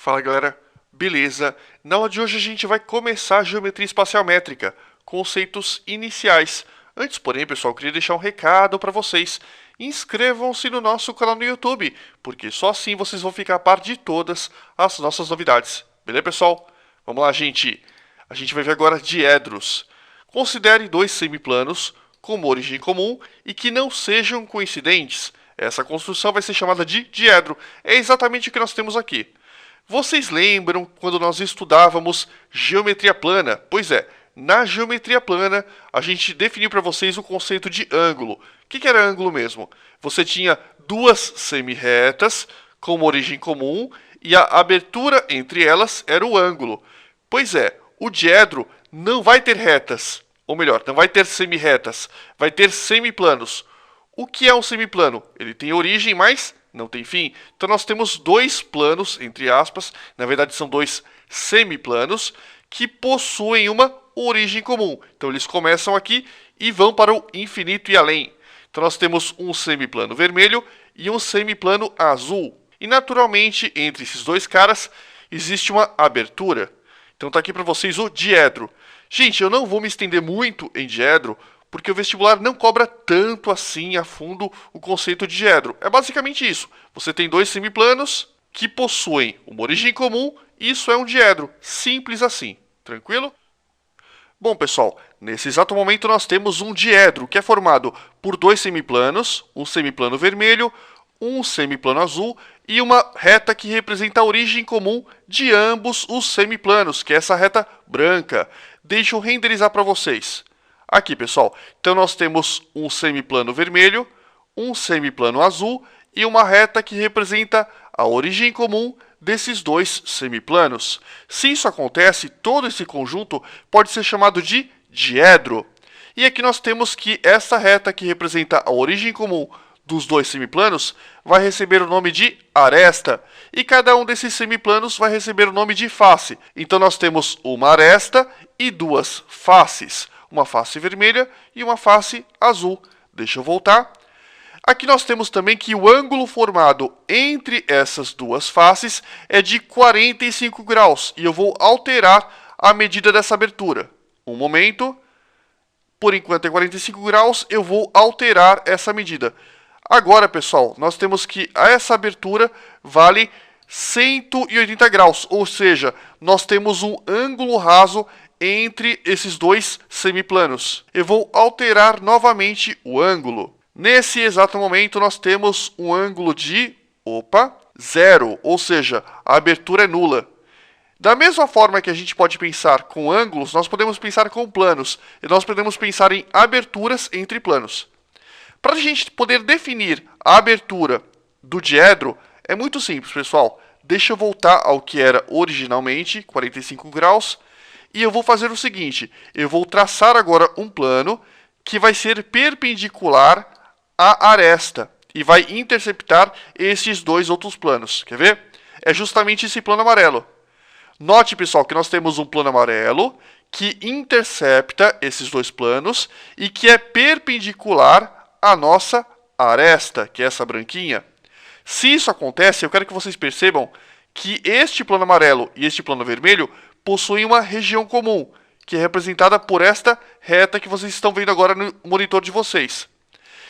Fala galera, beleza? Na aula de hoje a gente vai começar a geometria espacial métrica, conceitos iniciais. Antes, porém, pessoal, eu queria deixar um recado para vocês. Inscrevam-se no nosso canal no YouTube, porque só assim vocês vão ficar a par de todas as nossas novidades. Beleza, pessoal? Vamos lá, gente. A gente vai ver agora diedros. Considere dois semiplanos com uma origem comum e que não sejam coincidentes. Essa construção vai ser chamada de diedro. É exatamente o que nós temos aqui. Vocês lembram quando nós estudávamos geometria plana? Pois é, na geometria plana a gente definiu para vocês o conceito de ângulo. O que era ângulo mesmo? Você tinha duas semi-retas com uma origem comum e a abertura entre elas era o ângulo. Pois é, o diedro não vai ter retas, ou melhor, não vai ter semi-retas, vai ter semiplanos. O que é um semiplano? Ele tem origem, mas não tem fim. Então nós temos dois planos, entre aspas, na verdade são dois semiplanos, que possuem uma origem comum. Então eles começam aqui e vão para o infinito e além. Então nós temos um semiplano vermelho e um semiplano azul. E naturalmente, entre esses dois caras, existe uma abertura. Então está aqui para vocês o diedro. Gente, eu não vou me estender muito em diedro, porque o vestibular não cobra tanto assim a fundo o conceito de diedro. É basicamente isso. Você tem dois semiplanos que possuem uma origem comum, e isso é um diedro. Simples assim. Tranquilo? Bom, pessoal, nesse exato momento nós temos um diedro, que é formado por dois semiplanos, um semiplano vermelho, um semiplano azul e uma reta que representa a origem comum de ambos os semiplanos, que é essa reta branca. Deixa eu renderizar para vocês. Aqui, pessoal, então nós temos um semiplano vermelho, um semiplano azul e uma reta que representa a origem comum desses dois semiplanos. Se isso acontece, todo esse conjunto pode ser chamado de diedro. E aqui nós temos que essa reta que representa a origem comum dos dois semiplanos vai receber o nome de aresta, e cada um desses semiplanos vai receber o nome de face. Então nós temos uma aresta e duas faces, uma face vermelha e uma face azul. Deixa eu voltar. Aqui nós temos também que o ângulo formado entre essas duas faces é de 45 graus, e eu vou alterar a medida dessa abertura. Um momento. Por enquanto é 45 graus, eu vou alterar essa medida. Agora, pessoal, nós temos que essa abertura vale 180 graus, ou seja, nós temos um ângulo raso entre esses dois semiplanos. Eu vou alterar novamente o ângulo. Nesse exato momento, nós temos um ângulo de, zero, ou seja, a abertura é nula. Da mesma forma que a gente pode pensar com ângulos, nós podemos pensar com planos, e nós podemos pensar em aberturas entre planos. Para a gente poder definir a abertura do diedro, é muito simples, pessoal. Deixa eu voltar ao que era originalmente, 45 graus, e eu vou fazer o seguinte, eu vou traçar agora um plano que vai ser perpendicular à aresta, e vai interceptar esses dois outros planos. Quer ver? É justamente esse plano amarelo. Note, pessoal, que nós temos um plano amarelo que intercepta esses dois planos e que é perpendicular à nossa aresta, que é essa branquinha. Se isso acontece, eu quero que vocês percebam que este plano amarelo e este plano vermelho possuem uma região comum, que é representada por esta reta que vocês estão vendo agora no monitor de vocês.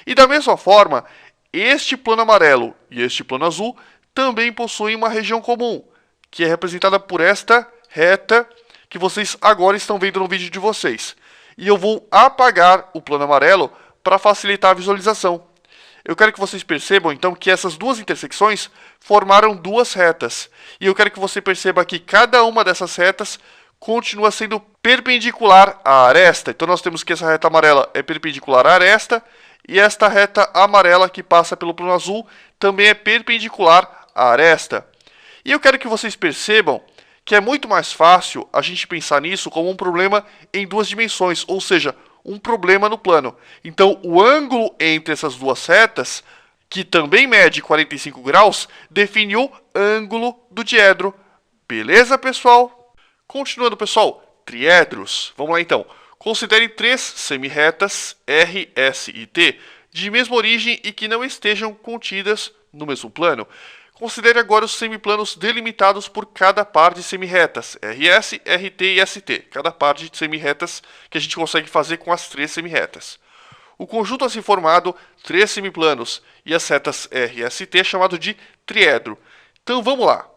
E da mesma forma, este plano amarelo e este plano azul também possuem uma região comum, que é representada por esta reta que vocês agora estão vendo no vídeo de vocês. E eu vou apagar o plano amarelo para facilitar a visualização. Eu quero que vocês percebam, então, que essas duas intersecções formaram duas retas. E eu quero que você perceba que cada uma dessas retas continua sendo perpendicular à aresta. Então nós temos que essa reta amarela é perpendicular à aresta, e esta reta amarela que passa pelo plano azul também é perpendicular à aresta. E eu quero que vocês percebam que é muito mais fácil a gente pensar nisso como um problema em duas dimensões, ou seja, um problema no plano. Então, o ângulo entre essas duas retas, que também mede 45 graus, define o ângulo do diedro. Beleza, pessoal? Continuando, pessoal, triedros. Vamos lá, então. Considere três semi-retas, R, S e T, de mesma origem e que não estejam contidas no mesmo plano. Considere agora os semiplanos delimitados por cada par de semirretas, RS, RT e ST, cada par de semirretas que a gente consegue fazer com as três semirretas. O conjunto assim formado, três semiplanos e as retas R e ST é chamado de triedro. Então vamos lá.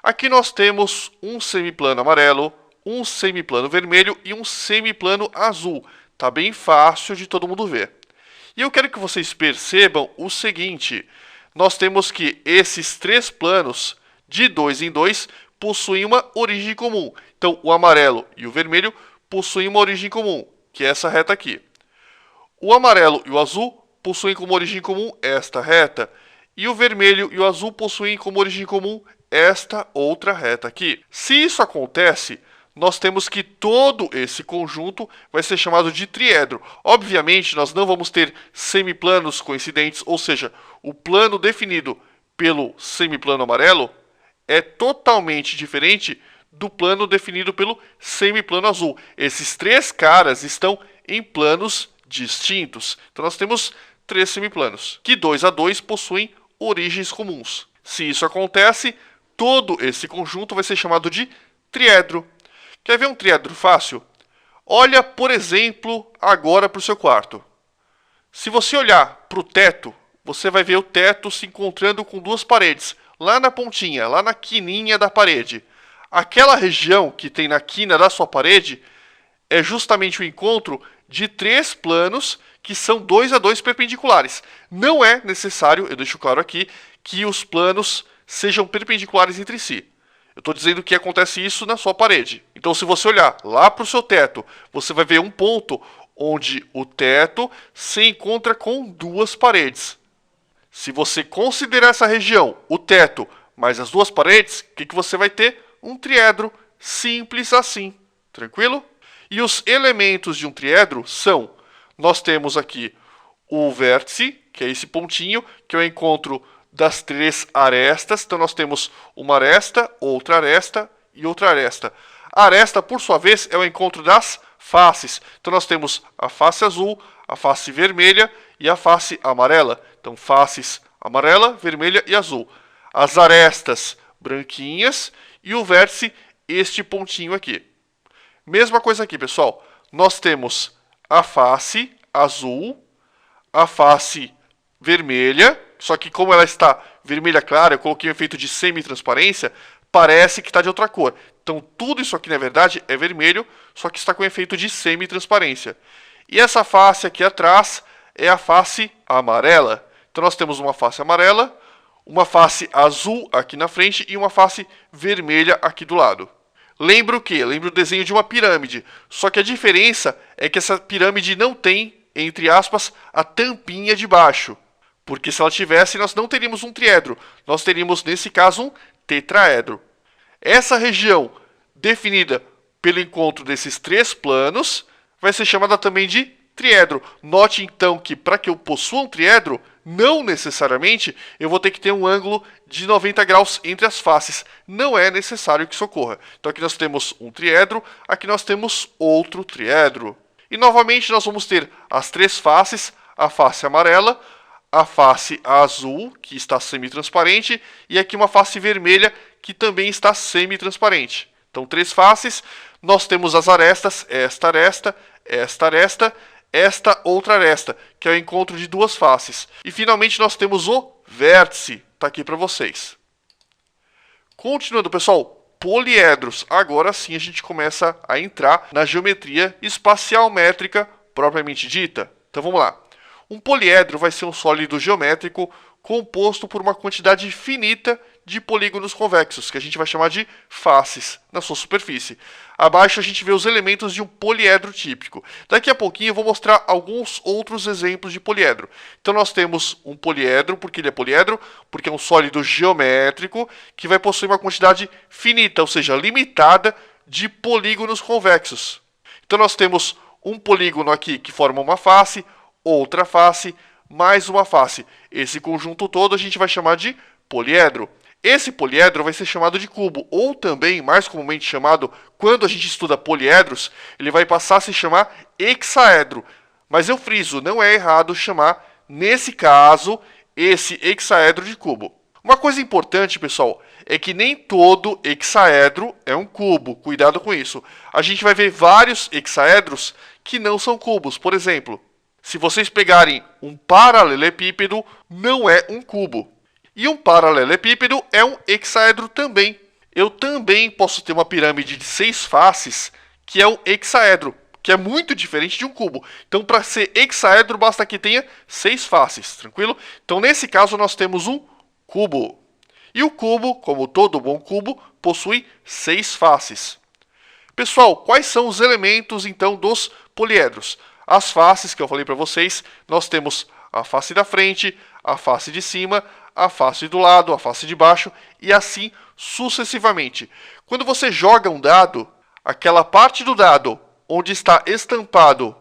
Aqui nós temos um semiplano amarelo, um semiplano vermelho e um semiplano azul. Tá bem fácil de todo mundo ver. E eu quero que vocês percebam o seguinte: nós temos que esses três planos, de 2 em 2, possuem uma origem comum. Então, o amarelo e o vermelho possuem uma origem comum, que é essa reta aqui. O amarelo e o azul possuem como origem comum esta reta, e o vermelho e o azul possuem como origem comum esta outra reta aqui. Se isso acontece, nós temos que todo esse conjunto vai ser chamado de triedro. Obviamente, nós não vamos ter semiplanos coincidentes, ou seja, o plano definido pelo semiplano amarelo é totalmente diferente do plano definido pelo semiplano azul. Esses três caras estão em planos distintos. Então nós temos três semiplanos, que 2 a 2 possuem origens comuns. Se isso acontece, todo esse conjunto vai ser chamado de triedro. Quer ver um triedro fácil? Olha, por exemplo, agora para o seu quarto. Se você olhar para o teto, você vai ver o teto se encontrando com duas paredes, lá na pontinha, lá na quininha da parede. Aquela região que tem na quina da sua parede é justamente o encontro de três planos que são 2 a 2 perpendiculares. Não é necessário, eu deixo claro aqui, que os planos sejam perpendiculares entre si. Eu estou dizendo que acontece isso na sua parede. Então, se você olhar lá para o seu teto, você vai ver um ponto onde o teto se encontra com duas paredes. Se você considerar essa região, o teto, mais as duas paredes, o que você vai ter? Um triedro, simples assim. Tranquilo? E os elementos de um triedro são, nós temos aqui o vértice, que é esse pontinho, que é o encontro das três arestas. Então nós temos uma aresta, outra aresta e outra aresta. A aresta, por sua vez, é o encontro das faces. Então nós temos a face azul, a face vermelha e a face amarela. Então faces amarela, vermelha e azul. As arestas branquinhas e o vértice, este pontinho aqui. Mesma coisa aqui, pessoal. Nós temos a face azul, a face vermelha, só que como ela está vermelha clara, eu coloquei um efeito de semi-transparência, parece que está de outra cor. Então tudo isso aqui, na verdade, é vermelho, só que está com efeito de semi-transparência. E essa face aqui atrás é a face amarela. Então nós temos uma face amarela, uma face azul aqui na frente e uma face vermelha aqui do lado. Lembra o quê? Lembra o desenho de uma pirâmide. Só que a diferença é que essa pirâmide não tem, entre aspas, a tampinha de baixo. Porque se ela tivesse, nós não teríamos um triedro. Nós teríamos, nesse caso, um tetraedro. Essa região, definida pelo encontro desses três planos, vai ser chamada também de triedro. Note, então, que para que eu possua um triedro, não necessariamente eu vou ter que ter um ângulo de 90 graus entre as faces. Não é necessário que isso ocorra. Então aqui nós temos um triedro, aqui nós temos outro triedro. E novamente nós vamos ter as três faces, a face amarela, a face azul, que está semi-transparente, e aqui uma face vermelha, que também está semi-transparente. Então três faces, nós temos as arestas, esta aresta, esta aresta, esta outra aresta, que é o encontro de duas faces. E finalmente nós temos o vértice, está aqui para vocês. Continuando, pessoal, poliedros. Agora sim a gente começa a entrar na geometria espacial métrica propriamente dita. Então vamos lá. Um poliedro vai ser um sólido geométrico composto por uma quantidade finita de polígonos convexos, que a gente vai chamar de faces, na sua superfície. Abaixo a gente vê os elementos de um poliedro típico. Daqui a pouquinho eu vou mostrar alguns outros exemplos de poliedro. Então nós temos um poliedro, porque ele é poliedro, porque é um sólido geométrico que vai possuir uma quantidade finita, ou seja, limitada, de polígonos convexos. Então nós temos um polígono aqui que forma uma face, outra face, mais uma face. Esse conjunto todo a gente vai chamar de poliedro. Esse poliedro vai ser chamado de cubo, ou também, mais comumente chamado, quando a gente estuda poliedros, ele vai passar a se chamar hexaedro. Mas eu friso, não é errado chamar, nesse caso, esse hexaedro de cubo. Uma coisa importante, pessoal, é que nem todo hexaedro é um cubo. Cuidado com isso. A gente vai ver vários hexaedros que não são cubos. Por exemplo, se vocês pegarem um paralelepípedo, não é um cubo. E um paralelepípedo é um hexaedro também. Eu também posso ter uma pirâmide de 6 faces, que é um hexaedro, que é muito diferente de um cubo. Então, para ser hexaedro, basta que tenha 6 faces, tranquilo? Então, nesse caso, nós temos um cubo. E o cubo, como todo bom cubo, possui 6 faces. Pessoal, quais são os elementos, então, dos poliedros? As faces que eu falei para vocês, nós temos a face da frente, a face de cima, a face do lado, a face de baixo e assim sucessivamente. Quando você joga um dado, aquela parte do dado onde está estampado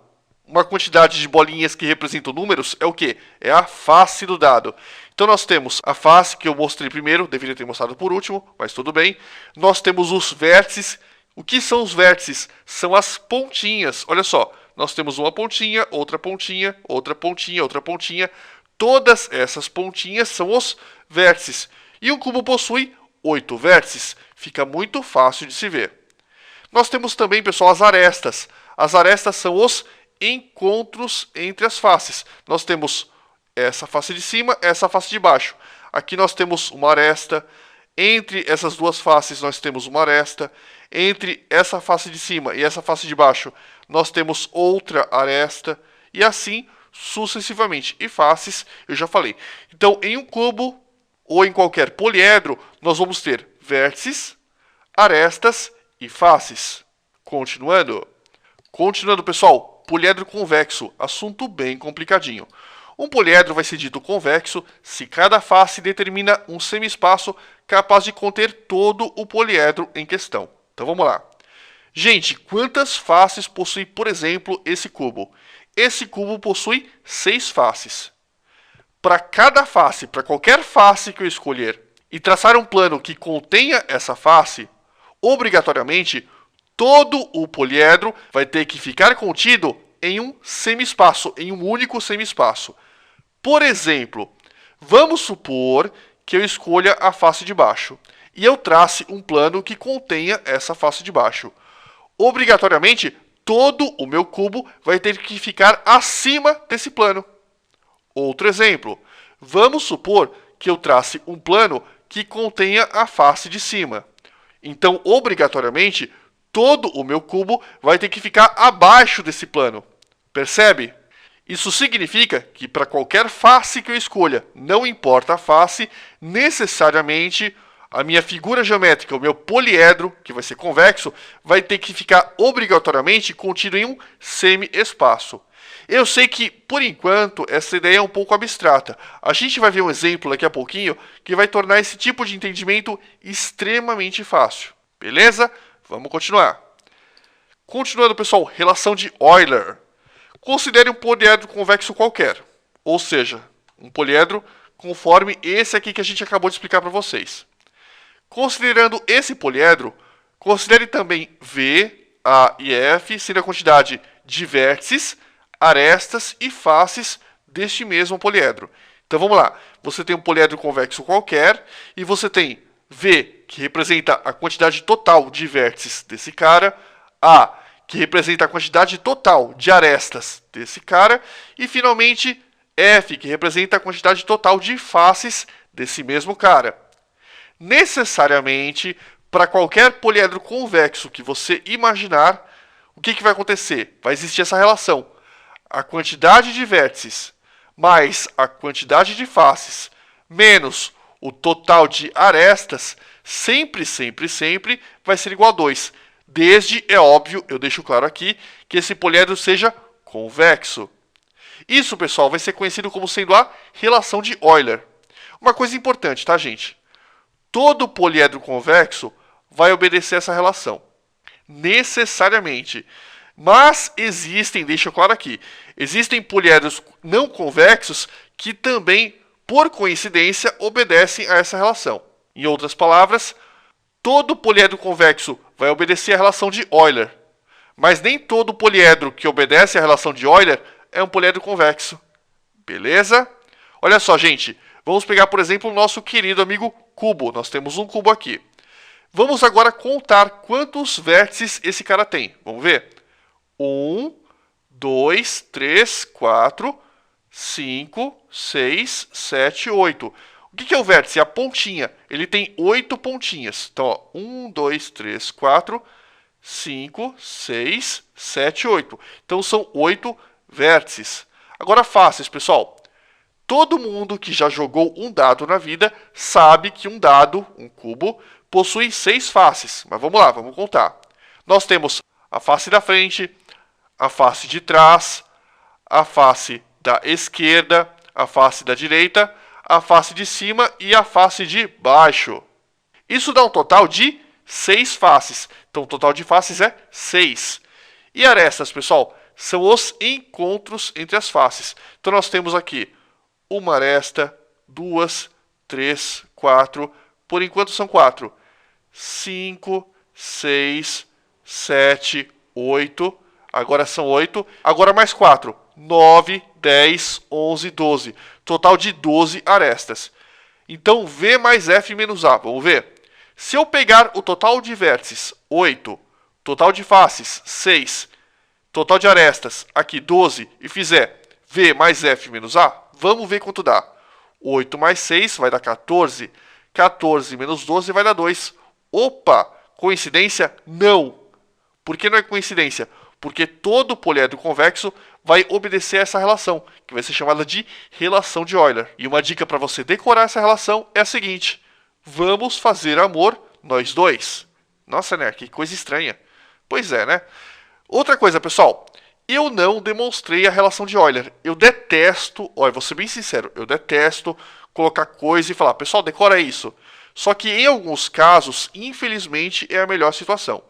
uma quantidade de bolinhas que representam números é o quê? É a face do dado. Então nós temos a face que eu mostrei primeiro, deveria ter mostrado por último, mas tudo bem. Nós temos os vértices. O que são os vértices? São as pontinhas. Olha só, nós temos uma pontinha, outra pontinha, outra pontinha, outra pontinha. Todas essas pontinhas são os vértices. E um cubo possui 8 vértices. Fica muito fácil de se ver. Nós temos também, pessoal, as arestas. As arestas são os encontros entre as faces. Nós temos essa face de cima, essa face de baixo. Aqui nós temos uma aresta. Entre essas duas faces nós temos uma aresta. Entre essa face de cima e essa face de baixo nós temos outra aresta. E assim sucessivamente. E faces eu já falei. Então, em um cubo ou em qualquer poliedro, nós vamos ter vértices, arestas e faces. Continuando, pessoal, poliedro convexo, assunto bem complicadinho. Um poliedro vai ser dito convexo se cada face determina um semiespaço capaz de conter todo o poliedro em questão. Então vamos lá. Gente, quantas faces possui, por exemplo, esse cubo? Esse cubo possui 6 faces. Para cada face, para qualquer face que eu escolher e traçar um plano que contenha essa face, obrigatoriamente, todo o poliedro vai ter que ficar contido em um semiespaço, em um único semiespaço. Por exemplo, vamos supor que eu escolha a face de baixo e eu trace um plano que contenha essa face de baixo. Obrigatoriamente, todo o meu cubo vai ter que ficar acima desse plano. Outro exemplo, vamos supor que eu trace um plano que contenha a face de cima. Então, obrigatoriamente, todo o meu cubo vai ter que ficar abaixo desse plano. Percebe? Isso significa que para qualquer face que eu escolha, não importa a face, necessariamente a minha figura geométrica, o meu poliedro, que vai ser convexo, vai ter que ficar obrigatoriamente contido em um semi-espaço. Eu sei que, por enquanto, essa ideia é um pouco abstrata. A gente vai ver um exemplo daqui a pouquinho que vai tornar esse tipo de entendimento extremamente fácil. Beleza? Vamos continuar. Continuando, pessoal, relação de Euler. Considere um poliedro convexo qualquer, ou seja, um poliedro conforme esse aqui que a gente acabou de explicar para vocês. Considerando esse poliedro, considere também V, A e F sendo a quantidade de vértices, arestas e faces deste mesmo poliedro. Então vamos lá, você tem um poliedro convexo qualquer e você tem V, que representa a quantidade total de vértices desse cara, A, que representa a quantidade total de arestas desse cara, e finalmente F, que representa a quantidade total de faces desse mesmo cara. Necessariamente, para qualquer poliedro convexo que você imaginar, o que vai acontecer? Vai existir essa relação. A quantidade de vértices mais a quantidade de faces menos o total de arestas sempre vai ser igual a 2. Desde, é óbvio, eu deixo claro aqui, que esse poliedro seja convexo. Isso, pessoal, vai ser conhecido como sendo a relação de Euler. Uma coisa importante, tá, gente? Todo poliedro convexo vai obedecer essa relação. Necessariamente. Mas existem, deixa eu claro aqui, existem poliedros não convexos que também, por coincidência, obedecem a essa relação. Em outras palavras, todo poliedro convexo vai obedecer à relação de Euler. Mas nem todo poliedro que obedece à relação de Euler é um poliedro convexo. Beleza? Olha só, gente. Vamos pegar, por exemplo, o nosso querido amigo cubo. Nós temos um cubo aqui. Vamos agora contar quantos vértices esse cara tem. Vamos ver? 1, 2, 3, 4, 5, 6, 7, 8. O que é o vértice? A pontinha. Ele tem 8 pontinhas. Então, ó, 1, 2, 3, 4, 5, 6, 7, 8. Então, são 8 vértices. Agora, faces, pessoal. Todo mundo que já jogou um dado na vida sabe que um dado, um cubo, possui 6 faces. Mas vamos lá, vamos contar. Nós temos a face da frente, a face de trás, a face da esquerda, a face da direita, a face de cima e a face de baixo. Isso dá um total de 6 faces. Então, o total de faces é 6. E arestas, pessoal, são os encontros entre as faces. Então, nós temos aqui uma aresta, 2, 3, 4. Por enquanto são 4. 5, 6, 7, 8. Agora são 8. Agora mais 4. 9, 10, 11, 12. Total de 12 arestas. Então, V mais F menos A. Vamos ver? Se eu pegar o total de vértices, 8, total de faces, 6, total de arestas, aqui 12, e fizer V mais F menos A, vamos ver quanto dá. 8 mais 6 vai dar 14. 14 menos 12 vai dar 2. Opa! Coincidência? Não. Por que não é coincidência? Porque todo poliedro convexo vai obedecer a essa relação, que vai ser chamada de relação de Euler. E uma dica para você decorar essa relação é a seguinte: vamos fazer amor, nós dois. Nossa, né? Que coisa estranha. Pois é, né? Outra coisa, pessoal. Eu não demonstrei a relação de Euler. Eu detesto, olha, vou ser bem sincero, eu detesto colocar coisa e falar, pessoal, decora isso. Só que em alguns casos, infelizmente, é a melhor situação.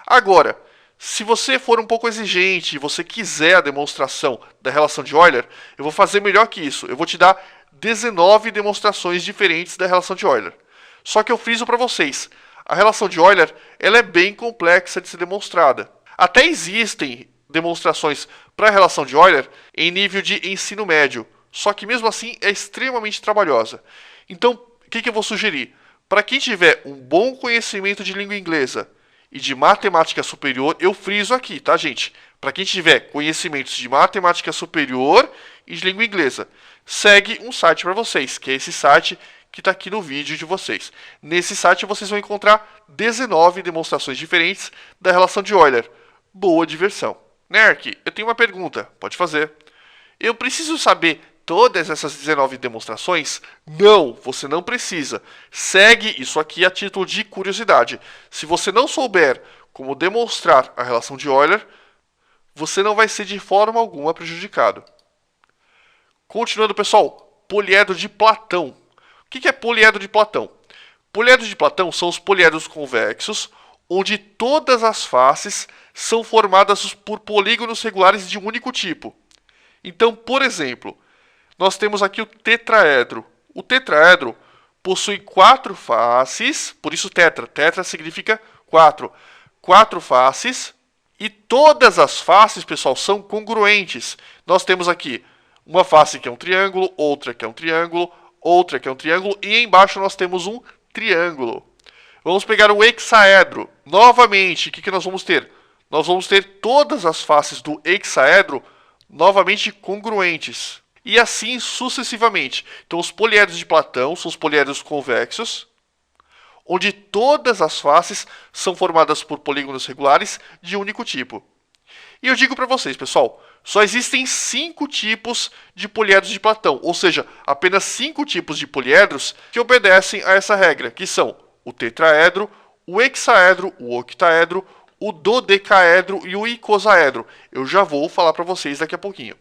Agora, se você for um pouco exigente e você quiser a demonstração da relação de Euler, eu vou fazer melhor que isso. Eu vou te dar 19 demonstrações diferentes da relação de Euler. Só que eu friso para vocês, a relação de Euler ela é bem complexa de ser demonstrada. Até existem demonstrações para a relação de Euler em nível de ensino médio, só que mesmo assim é extremamente trabalhosa. Então, o que eu vou sugerir? Para quem tiver um bom conhecimento de língua inglesa e de matemática superior, eu friso aqui, tá, gente? Para quem tiver conhecimentos de matemática superior e de língua inglesa, segue um site para vocês, que é esse site que está aqui no vídeo de vocês. Nesse site vocês vão encontrar 19 demonstrações diferentes da relação de Euler. Boa diversão. Nerk, eu tenho uma pergunta, pode fazer. Eu preciso saber todas essas 19 demonstrações? Não, você não precisa. Segue isso aqui a título de curiosidade. Se você não souber como demonstrar a relação de Euler, você não vai ser de forma alguma prejudicado. Continuando, pessoal, poliedro de Platão. O que é poliedro de Platão? Poliedros de Platão são os poliedros convexos, onde todas as faces são formadas por polígonos regulares de um único tipo. Então, por exemplo, nós temos aqui o tetraedro. O tetraedro possui 4 faces, por isso tetra. Tetra significa 4. 4 faces, e todas as faces, pessoal, são congruentes. Nós temos aqui uma face que é um triângulo, outra que é um triângulo, outra que é um triângulo, e embaixo nós temos um triângulo. Vamos pegar o hexaedro. Novamente, o que nós vamos ter? Nós vamos ter todas as faces do hexaedro novamente congruentes. E assim sucessivamente. Então, os poliedros de Platão são os poliedros convexos, onde todas as faces são formadas por polígonos regulares de único tipo. E eu digo para vocês, pessoal, só existem 5 tipos de poliedros de Platão, ou seja, apenas 5 tipos de poliedros que obedecem a essa regra, que são o tetraedro, o hexaedro, o octaedro, o dodecaedro e o icosaedro. Eu já vou falar para vocês daqui a pouquinho.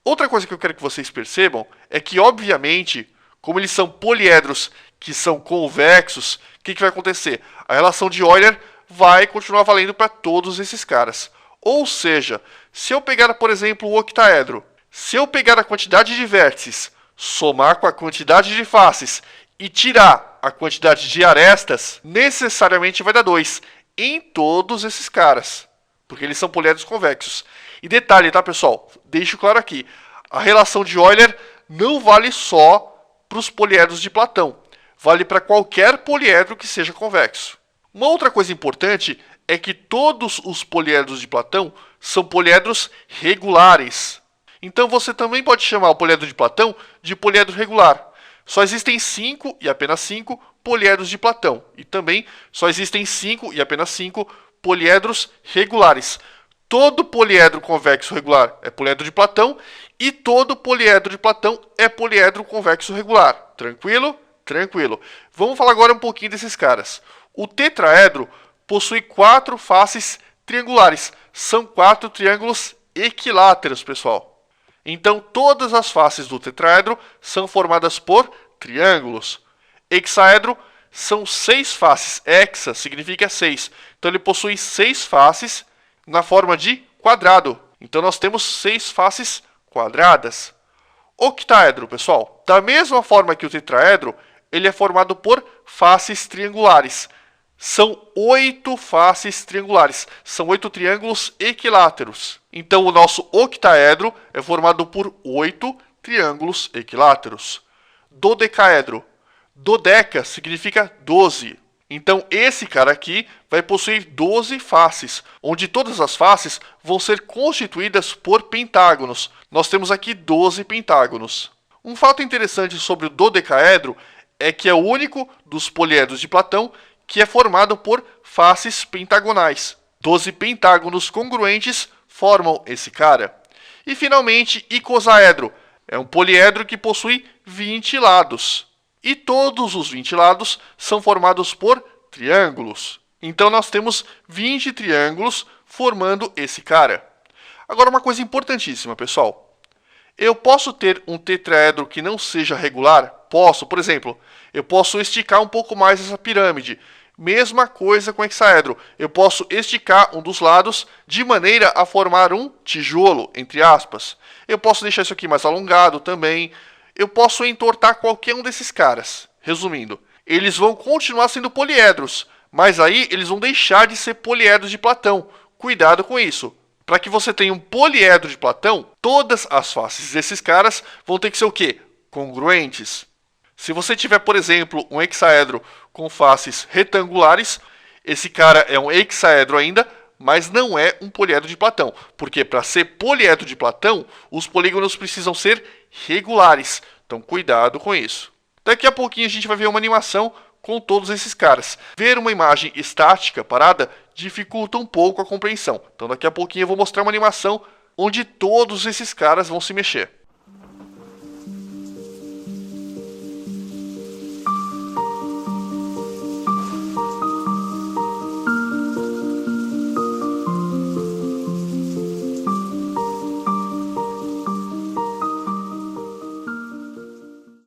Outra coisa que eu quero que vocês percebam é que, obviamente, como eles são poliedros que são convexos, o que vai acontecer? A relação de Euler vai continuar valendo para todos esses caras. Ou seja, se eu pegar, por exemplo, o octaedro, se eu pegar a quantidade de vértices, somar com a quantidade de faces e tirar a quantidade de arestas, necessariamente vai dar 2 em todos esses caras, porque eles são poliedros convexos. E detalhe, tá, pessoal? Deixo claro aqui, a relação de Euler não vale só para para os poliedros de Platão. Vale para qualquer poliedro que seja convexo. Uma outra coisa importante é que todos os poliedros de Platão são poliedros regulares. Então você também pode chamar o poliedro de Platão de poliedro regular. Só existem 5 e apenas 5 poliedros de Platão. E também só existem 5 e apenas 5 poliedros regulares. Todo poliedro convexo regular é poliedro de Platão e todo poliedro de Platão é poliedro convexo regular. Tranquilo? Tranquilo. Vamos falar agora um pouquinho desses caras. O tetraedro possui 4 faces triangulares. São 4 triângulos equiláteros, pessoal. Então, todas as faces do tetraedro são formadas por triângulos. Hexaedro são 6 faces. Hexa significa 6. Então, ele possui 6 faces na forma de quadrado. Então, nós temos 6 faces quadradas. Octaedro, pessoal, da mesma forma que o tetraedro, ele é formado por faces triangulares. São 8 faces triangulares. São 8 triângulos equiláteros. Então, o nosso octaedro é formado por 8 triângulos equiláteros. Dodecaedro. Dodeca significa 12. Então, esse cara aqui vai possuir 12 faces, onde todas as faces vão ser constituídas por pentágonos. Nós temos aqui 12 pentágonos. Um fato interessante sobre o dodecaedro é que é o único dos poliedros de Platão que é formado por faces pentagonais. 12 pentágonos congruentes formam esse cara. E, finalmente, icosaedro. É um poliedro que possui 20 lados. E todos os 20 lados são formados por triângulos. Então, nós temos 20 triângulos formando esse cara. Agora, uma coisa importantíssima, pessoal. Eu posso ter um tetraedro que não seja regular? Posso, por exemplo, eu posso esticar um pouco mais essa pirâmide. Mesma coisa com hexaedro. Eu posso esticar um dos lados de maneira a formar um tijolo, entre aspas. Eu posso deixar isso aqui mais alongado também. Eu posso entortar qualquer um desses caras. Resumindo, eles vão continuar sendo poliedros, mas aí eles vão deixar de ser poliedros de Platão. Cuidado com isso. Para que você tenha um poliedro de Platão, todas as faces desses caras vão ter que ser o quê? Congruentes. Se você tiver, por exemplo, um hexaedro com faces retangulares, esse cara é um hexaedro ainda, mas não é um poliedro de Platão. Porque para ser poliedro de Platão, os polígonos precisam ser regulares. Então, cuidado com isso. Daqui a pouquinho a gente vai ver uma animação com todos esses caras. Ver uma imagem estática, parada, dificulta um pouco a compreensão. Então, daqui a pouquinho eu vou mostrar uma animação onde todos esses caras vão se mexer.